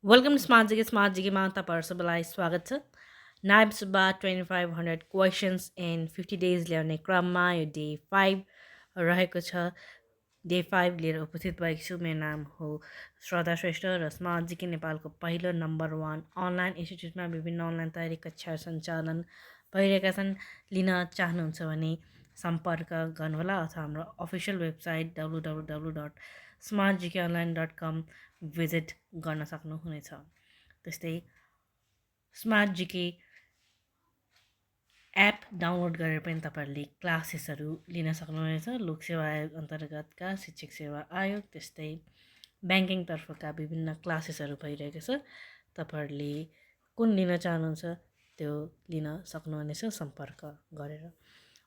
Welcome smart जीकेमा तपाईँहरू सबैलाई स्वागत छ। नायब सुब्बा 2500 क्वेसन्स इन 50 डेज ल्याउने क्रममा यो डे 5 रहेको छ। डे 5 लिएर उपस्थित भएको छु। मेरो नाम हो श्रद्धा श्रेष्ठ र स्मार्ट जीके नेपालको पहिलो नम्बर 1 अनलाइन इन्स्टिट्युटमा विभिन्न अनलाइन तयारी कक्षा सञ्चालन भइरहेका छन्। लिन चाहनुहुन्छ भने सम्पर्क गर्नुहोला अथवा हाम्रो अफिसियल वेबसाइट www.smartgkonline.com भिजिट गर्न सक्नुहुनेछ। त्यस्तै स्मार्ट जीके एप डाउनलोड गरेर पनि तपाईँहरूले क्लासेसहरू लिन सक्नुहुनेछ। लोकसेवा आयोग अन्तर्गतका शिक्षक सेवा आयोग त्यस्तै ब्याङ्किङतर्फका विभिन्न क्लासेसहरू भइरहेको छ। तपाईँहरूले कुन लिन चाहनुहुन्छ त्यो लिन सक्नुहुनेछ सम्पर्क गरेर।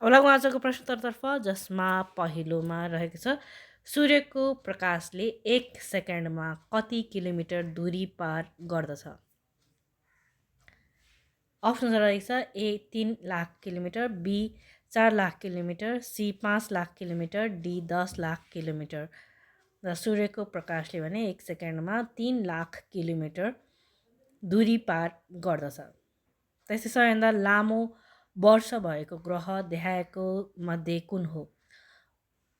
अब लागौँ आजको प्रश्नोत्तरतर्फ, जसमा पहिलोमा रहेको छ सूर्यको प्रकाशले 1 सेकेन्डमा कति किलोमिटर दूरी पार गर्दछ? अप्सन रहेको छ A 3 lakh kilometre, B 4 lakh kilometre, C 5 lakh kilometre, D 10 lakh kilometre. र सूर्यको प्रकाशले भने 1 सेकेन्डमा 3 लाख किलोमिटर दूरी पार गर्दछ। त्यस्तै सबैभन्दा लामो वर्ष भएको ग्रह देखाएको मध्ये कुन हो?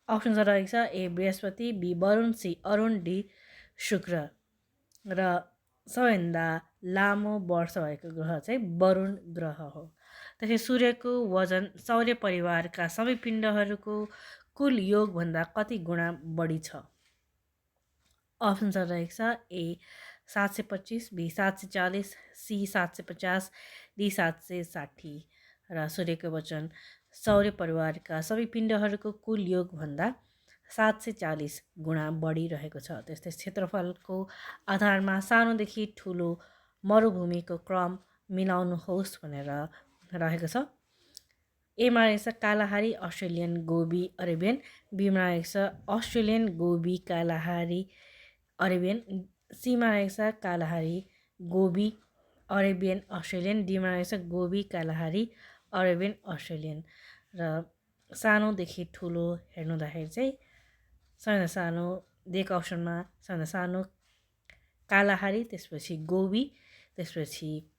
अप्सन रहेको छ A Brihaspati, B Varun, C Arun, D Shukra. र सबैभन्दा लामो वर्ष भएको ग्रह चाहिँ वरुण ग्रह हो। त्यसै सूर्यको वजन सौर्य परिवारका सबै पिण्डहरूको कुल योगभन्दा कति गुणा बढी छ? अप्सन रहेको छ ए 725, बी 740, सी 750, डी 760। र सूर्यको वजन सौर्य परिवारका सबै पिण्डहरूको कुल योगभन्दा 740 गुणा बढी रहेको छ। त्यस्तै क्षेत्रफलको आधारमा सानोदेखि ठुलो मरुभूमिको क्रम मिलाउनुहोस् भनेर रहेको छ। एमा रहेको छ कालाहारी, अस्ट्रेलियन गोबी, अरेबियन। बीमा रहेको छ अस्ट्रेलियन गोबी, कालाहारी, अरेबियन। सीमा रहेको छ कालाहारी, गोबी, अरेबियन, अस्ट्रेलियन। डीमा रहेको छ गोबी, कालाहारी, अरेबियन, अस्ट्रेलियन। र सानोदेखि ठुलो हेर्नुहुँदाखेरि चाहिँ सबैभन्दा सानो दिएको अप्सनमा सबैभन्दा सानो कालाहारी, त्यसपछि गोबी, त्यसपछि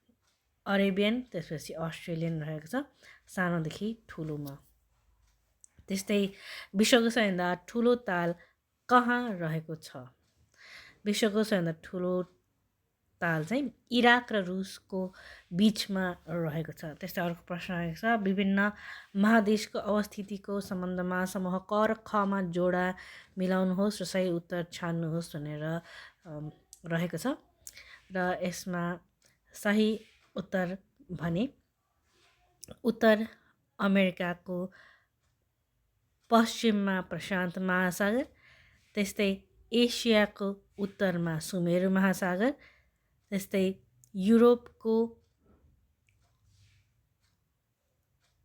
अरेबियन, त्यसपछि अस्ट्रेलियन रहेको छ सानोदेखि ठुलोमा। त्यस्तै विश्वको सबैभन्दा ठुलो ताल कहाँ रहेको छ? विश्वको सबैभन्दा ठुलो ताल चाहिँ इराक र रुसको बिचमा रहेको छ। त्यस्तै अर्को प्रश्न रहेको छ विभिन्न महादेशको अवस्थितिको सम्बन्धमा समूह क र खमा जोडा मिलाउनुहोस् र सही उत्तर छान्नुहोस् भनेर रहेको छ। र यसमा सही उत्तर भने उत्तर अमेरिकाको पश्चिममा प्रशान्त महासागर, त्यस्तै एसियाको उत्तरमा सुमेरु महासागर, त्यस्तै युरोपको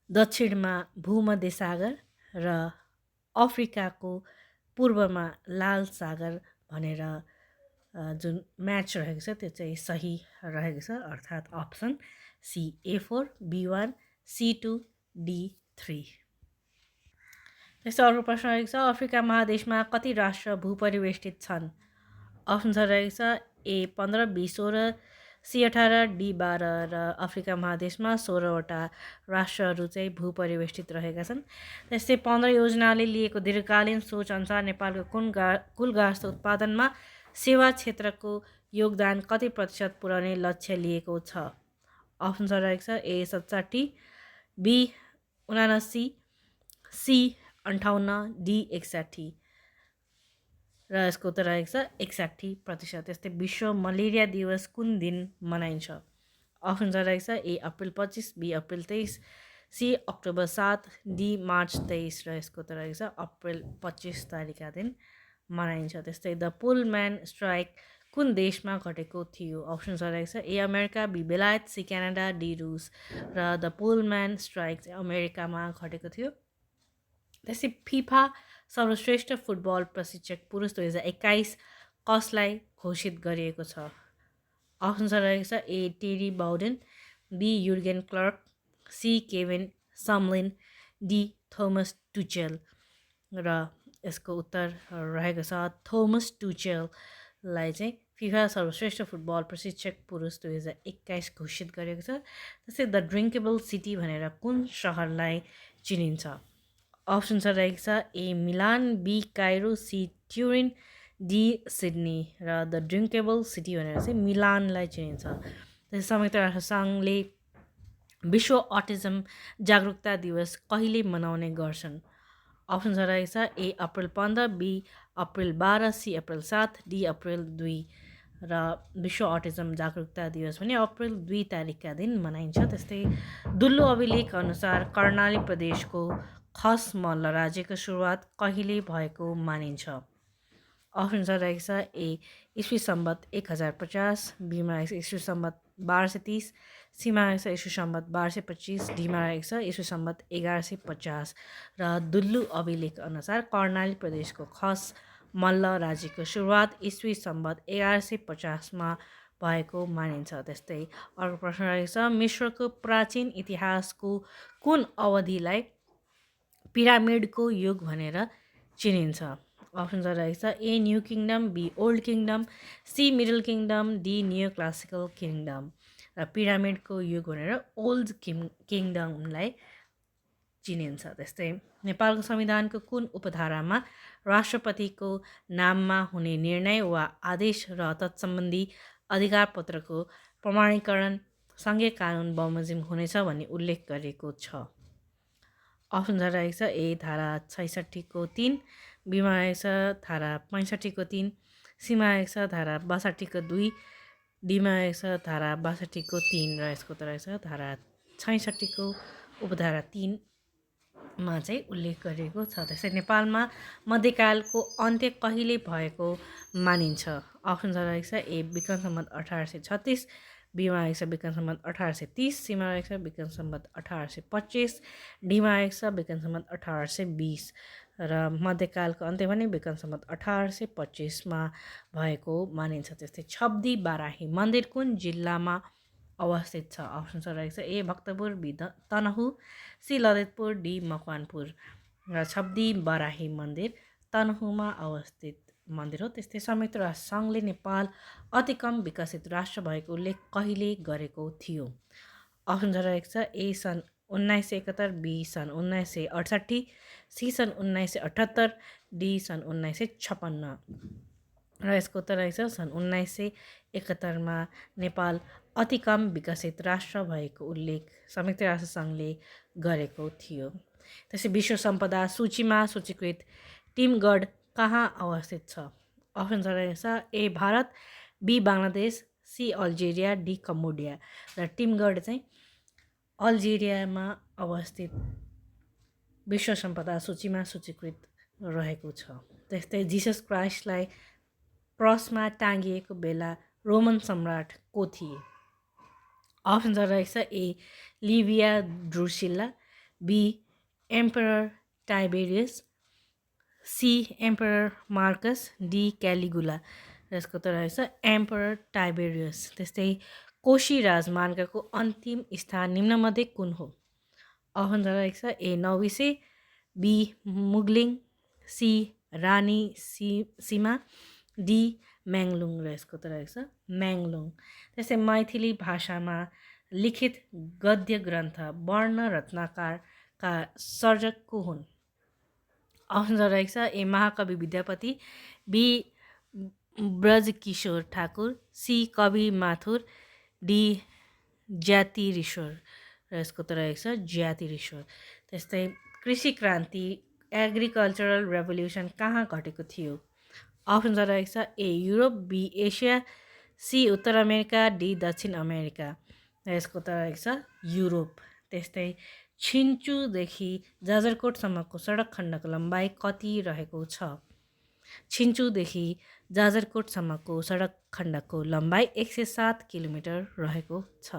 दक्षिणमा भूमध्य सागर र अफ्रिकाको पूर्वमा लाल सागर भनेर जुन म्याच रहेको छ त्यो चाहिँ सही रहेको छ, अर्थात् option C A4, B1, C2, D3। त्यस्तै अर्को प्रश्न रहेको छ अफ्रिका महादेशमा कति राष्ट्र भूपरिवेष्टित छन्? अप्सन रहेको छ A 15, B 16, C 18, D 12। र अफ्रिका महादेशमा 16वटा राष्ट्रहरू चाहिँ भूपरिवेष्टित रहेका छन्। त्यस्तै 15 योजनाले लिएको दीर्घकालीन सोच अनुसार नेपालको कुल गार्हस्थ्य उत्पादनमा सेवा क्षेत्रको योगदान कति प्रतिशत पुर्याउने लक्ष्य लिएको छ? अप्सन रहेको छ A 67, B 79, C 58, D 61। र यसको उत्तर रहेको छ 61%। त्यस्तै विश्व मलेरिया दिवस कुन दिन मनाइन्छ? अप्सन रहेको छ A April 25, B April 23, C October 7, D March 23। र यसको उत्तर रहेको छ अप्रिल 25 तारिकका दिन मनाइन्छ। त्यस्तै द पुलम्यान स्ट्राइक कुन देशमा घटेको थियो? अप्सन रहेको छ A अमेरिका, B बेलायत, C क्यानाडा, D रुस। र द पुलम्यान स्ट्राइक चाहिँ अमेरिकामा घटेको थियो। त्यस्तै फिफा सर्वश्रेष्ठ फुटबल प्रशिक्षक पुरुष 2021 कसलाई घोषित गरिएको छ? अप्सन रहेको छ A Terry Bowden, B Jurgen Klerk, C Kevin Samlin, D Thomas Tuchel. र यसको उत्तर रहेको छ थोमस टुचेललाई चाहिँ फिफा सर्वश्रेष्ठ फुटबल प्रशिक्षक पुरुष 2021 घोषित गरेको छ। त्यस्तै द ड्रिङ्केबल सिटी भनेर कुन सहरलाई चिनिन्छ? अप्सन रहेको छ A Milan, B Cairo, C Turin, D Sydney. र द ड्रिङ्केबल सिटी भनेर चाहिँ मिलानलाई चिनिन्छ। त्यसै संयुक्त राष्ट्र सङ्घले विश्व अटिजम जागरुकता दिवस कहिले मनाउने गर्छन्? अप्सन रहेको छ A April 15, B April 12, C April 7, D April 2। र विश्व अटिजम जागरुकता दिवस भने अप्रिल 2 तारिकका दिन मनाइन्छ। त्यस्तै दुल्लो अभिलेख अनुसार कर्णाली प्रदेशको खस मल्ल राज्यको सुरुवात कहिले भएको मानिन्छ? अप्सन रहेको छ ए इस्वी सम्बत 1050, बीमा रहेको छ इस्वी सम्बत 1230, सीमा रहेको छ इस्वी सम्बत 1225, डीमा रहेको छ इस्वी सम्बत 1150। र दुल्लु अभिलेख अनुसार कर्णाली प्रदेशको खस मल्ल राज्यको सुरुवात इस्वी सम्बत 1150मा भएको मानिन्छ। त्यस्तै अर्को प्रश्न रहेको छ मिश्रको प्राचीन इतिहासको कुन अवधिलाई पिरामिडको युग भनेर चिनिन्छ? अप्सन रहेको छ A new kingdom, B old kingdom, C middle kingdom, D new classical kingdom. र पिरामिडको युग भनेर ओल्ड किङडमलाई चिनिन्छ। त्यस्तै नेपालको संविधानको कुन उपधारामा राष्ट्रपतिको नाममा हुने निर्णय वा आदेश र तत्सम्बन्धी अधिकारपत्रको प्रमाणीकरण सङ्घीय कानुन बमोजिम हुनेछ भन्ने उल्लेख गरेको छ? अप्सन रहेको छ ए धारा 66 को 3, बीमा रहेको छ धारा 65 को 3, सीमा रहेको छ धारा 62 को 2, डीमा रहेको छ धारा 62 को 3। र यसको त रहेको छ धारा 66 को उपधारा 3मा चाहिँ उल्लेख गरेको छ। त्यसै नेपालमा मध्यकालको अन्त्य कहिले भएको मानिन्छ? अप्सन रहेको छ ए विक्रम सम्वत 1836, बीमा रहेको छ विक्रम सम्वत 1830, सीमा रहेको छ विक्रम सम्वत 1825, डीमा रहेको छ विक्रम सम्वत 1820। र मध्यकालको अन्त्य भने विक्रम सम्वत 1825मा भएको मानिन्छ। त्यस्तै छब्दी बाराही मन्दिर कुन जिल्लामा अवस्थित छ? अप्सन रहेको छ A Bhaktapur, B Tanahun, C Lalitpur, D Makwanpur. र छब्दी बाराही मन्दिर तनहुमा अवस्थित मन्दिर हो। त्यस्तै संयुक्त राष्ट्र सङ्घले नेपाल अति कम विकसित राष्ट्र भएको उल्लेख कहिले गरेको थियो? अप्सन रहेको छ ए सन् 1971, बी सन् 1968, सी सन् 1978, डी सन् 1956। र यसको उत्तर रहेको छ सन् 1971मा नेपाल अति कम विकसित राष्ट्र भएको उल्लेख संयुक्त राष्ट्र सङ्घले गरेको थियो। त्यसै विश्व सम्पदा सूचीमा सूचीकृत टिमगढ कहाँ अवस्थित छ? अप्सन रहेको छ A Bharat, B Bangladesh, C Algeria, D Cambodia. र टिमगढ चाहिँ अल्जेरियामा अवस्थित विश्व सम्पदा सूचीमा सूचीकृत रहेको छ। त्यस्तै जिसस क्राइस्टलाई क्रसमा टाँगिएको बेला रोमन सम्राट को थिए? अप्सन रहेको छ A Livia Drusilla, B emperor Tiberius, C emperor Marcus, D Caligula. र यसको त रहेको छ एम्परर टाइबेरियस। त्यस्तै कोशी राजमार्गको अन्तिम स्थान निम्नमध्ये कुन हो? अप्सन रहेको छ A Naubise, B Mugling, C Rani Seema, D Myanglung. र यसको त रहेको छ म्याङलुङ। त्यस्तै मैथिली भाषामा लिखित गद्य ग्रन्थ वर्ण रत्नाकरका सर्जक को हुन्? अप्सन रहेको छ ए महाकवि विद्यापति, बी ब्रजकिशोर ठाकुर, सी कवि माथुर, डी ज्यातिरिश्वर। र यसको त रहेको छ ज्यातिरिश्वर। त्यस्तै कृषि क्रान्ति एग्रिकल्चरल रेभोल्युसन कहाँ घटेको थियो? अप्सन रहेको छ ए युरोप, बी एसिया, सी उत्तर अमेरिका, डी दक्षिण अमेरिका। र यसको त रहेको छ युरोप। त्यस्तै छिन्चुदेखि जाजरकोटसम्मको सडक खण्डको लम्बाइ कति रहेको छ? छिन्चुदेखि जाजरकोटसम्मको सडक खण्डको लम्बाइ 107 किलोमिटर रहेको छ।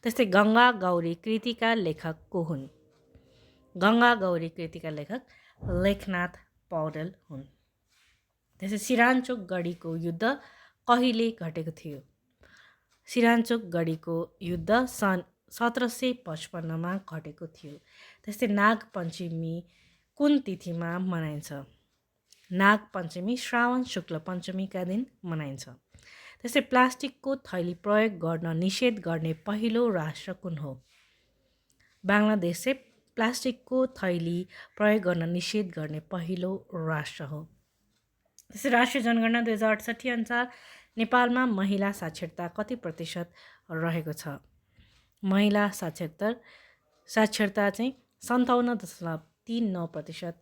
त्यस्तै गङ्गा गौरी कृतिका लेखक को हुन्? गङ्गा गौरी कृतिका लेखक लेखनाथ पौडेल हुन्। त्यसै सिरान्चोक गढीको युद्ध कहिले घटेको थियो? सिरान्चोक गढीको युद्ध सन् 1755मा घटेको थियो। त्यस्तै नागपञ्चमी कुन तिथिमा मनाइन्छ? नागपञ्चमी श्रावण शुक्ल पञ्चमीका दिन मनाइन्छ। त्यस्तै प्लास्टिकको थैली प्रयोग गर्न निषेध गर्ने पहिलो राष्ट्र कुन हो? बाङ्लादेश चाहिँ प्लास्टिकको थैली प्रयोग गर्न निषेध गर्ने पहिलो राष्ट्र हो। त्यस्तै राष्ट्रिय जनगणना 2068 अनुसार नेपालमा महिला साक्षरता कति प्रतिशत रहेको छ? महिला साक्षरता चाहिँ 57.39%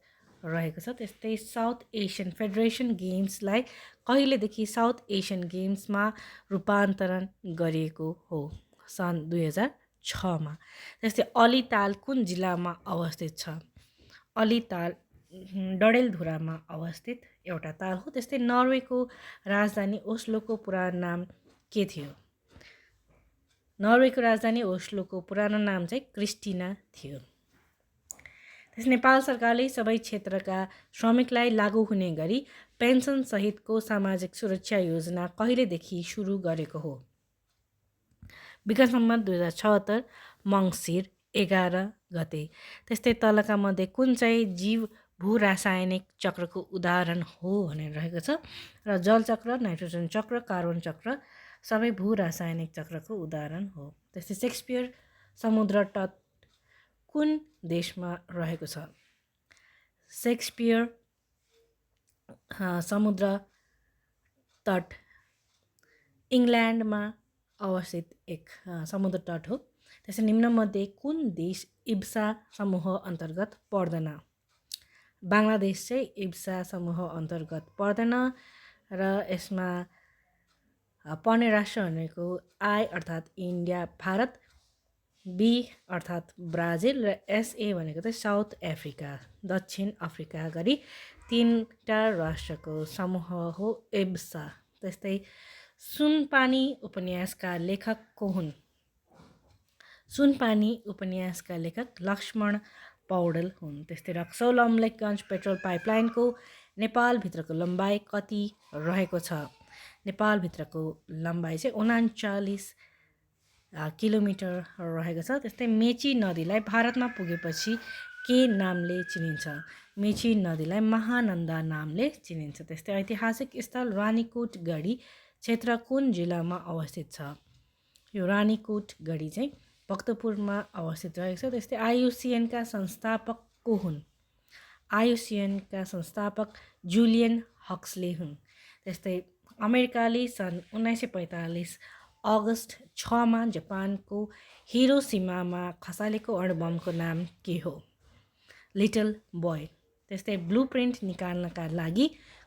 रहेको छ। त्यस्तै साउथ एसियन फेडरेसन गेम्सलाई कहिलेदेखि साउथ एसियन गेम्समा रूपान्तरण गरिएको हो? सन् 2006मा। त्यस्तै अलिताल कुन जिल्लामा अवस्थित छ? अलिताल डडेलधुरामा अवस्थित एउटा ताल हो। त्यस्तै नर्वेको राजधानी ओस्लोको पुरानो नाम के थियो? नर्वेको राजधानी ओस्लोको पुरानो नाम चाहिँ क्रिस्टिना थियो। त्यस नेपाल सरकारले सबै क्षेत्रका श्रमिकलाई लागू हुने गरी पेन्सन सहितको सामाजिक सुरक्षा योजना कहिलेदेखि सुरु गरेको हो? विगत सम्मत 2076 मङ्सिर 11 गते। त्यस्तै तलका मध्ये कुन चाहिँ जीव भू रासायनिक चक्रको उदाहरण हो भनेर रहेको छ र जलचक्र, नाइट्रोजन चक्र, कार्बन चक्र सबै भू रासायनिक चक्रको उदाहरण हो। त्यस्तै सेक्सपियर समुद्र तट कुन देशमा रहेको छ? सेक्सपियर समुद्र तट इङ्ल्यान्डमा अवस्थित एक समुद्र तट हो। त्यसै निम्नमध्ये कुन देश इब्सा समूह अन्तर्गत पर्दैन? बाङ्लादेश चाहिँ इब्सा समूह अन्तर्गत पर्दैन र यसमा पर्ने राष्ट्र भनेको आई अर्थात् इन्डिया भारत, बी अर्थात् ब्राजिल र एसए भनेको चाहिँ साउथ अफ्रिका दक्षिण अफ्रिका गरी 3टा राष्ट्रको समूह हो इब्सा। त्यस्तै सुनपानी उपन्यासका लेखक को हुन्? सुनपानी उपन्यासका लेखक लक्ष्मण पौडेल हुन्। त्यस्तै रक्सौल अम्लेखगञ्ज पेट्रोल पाइपलाइनको नेपालभित्रको लम्बाइ कति रहेको छ? नेपालभित्रको लम्बाइ चाहिँ 39 किलोमिटर रहेको छ। त्यस्तै मेची नदीलाई भारतमा पुगेपछि के नामले चिनिन्छ? मेची नदीलाई महानन्दा नामले चिनिन्छ। त्यस्तै ऐतिहासिक स्थल रानीकोट गढी क्षेत्र कुन जिल्लामा अवस्थित छ? यो रानीकोट गढी चाहिँ भक्तपुरमा अवस्थित रहेको छ। त्यस्तै आइयुसिएनका संस्थापक को हुन्? आइयुसिएनका संस्थापक जुलियन हक्सले हुन्। त्यस्तै अमेरिकाले सन् 1945 अगस्त 6मा जापानको हिरोसिमामा खसालेको अणुबमको नाम के हो? Little boy. त्यस्तै ब्लुप्रिन्ट निकाल्नका लागि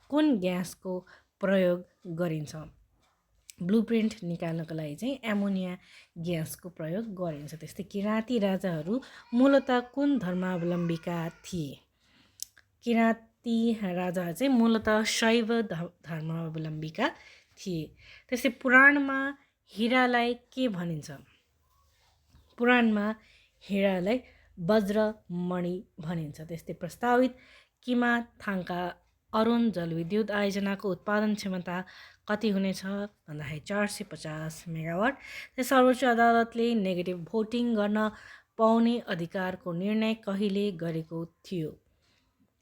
कुन ग्यासको प्रयोग गरिन्छ? ब्लुप्रिन्ट निकाल्नको लागि चाहिँ एमोनिया ग्यासको प्रयोग गरिन्छ। त्यस्तै किराँती राजाहरू मूलतः कुन धर्मावलम्बीका थिए? किराँती राजाहरू चाहिँ मूलतः शैव धर्मावलम्बीका थिए। त्यस्तै पुराणमा हिरालाई के भनिन्छ? पुराणमा हिरालाई वज्रमणि भनिन्छ। त्यस्तै प्रस्तावित किमाथाङका अरुण जलविद्युत आयोजनाको उत्पादन क्षमता कति हुनेछ भन्दाखेरि 450 मेगावाट। सर्वोच्च अदालतले नेगेटिभ भोटिङ गर्न पाउने अधिकारको निर्णय कहिले गरेको थियो?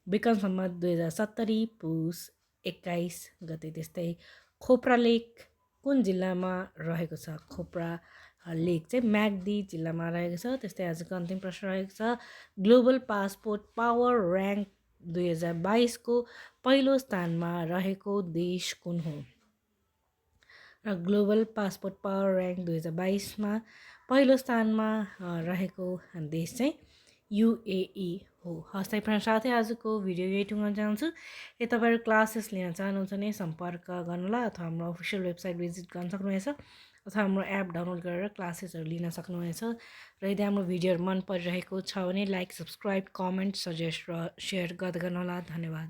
विक्रम सम्वत 2070 पुस 21 गते। त्यस्तै खोप्रा लेक कुन जिल्लामा रहेको छ? खोप्रा लेक चाहिँ म्याग्दी जिल्लामा रहेको छ। त्यस्तै आजको अन्तिम प्रश्न रहेको छ ग्लोबल पासपोर्ट पावर र्याङ्क 2022 को पहिलो स्थानमा रहेको देश कुन हो? र ग्लोबल पासपोर्ट पावर र्याङ्क 2022मा पहिलो स्थानमा रहेको देश चाहिँ युएई हो। हस् त साथै आजको भिडियो यही टुङ्गाउन चाहन्छु। यदि तपाईँहरू क्लासेस लिन चाहनुहुन्छ भने सम्पर्क गर्नुहोला अथवा हाम्रो अफिसियल वेबसाइट भिजिट गर्न सक्नुहुनेछ अथवा हाम्रो एप डाउनलोड गरेर क्लासेसहरू लिन सक्नुहुनेछ। र यदि हाम्रो भिडियोहरू मन परिरहेको छ भने लाइक, सब्सक्राइब, कमेन्ट, सजेस्ट र सेयर गर्दै गर्नुहोला। धन्यवाद।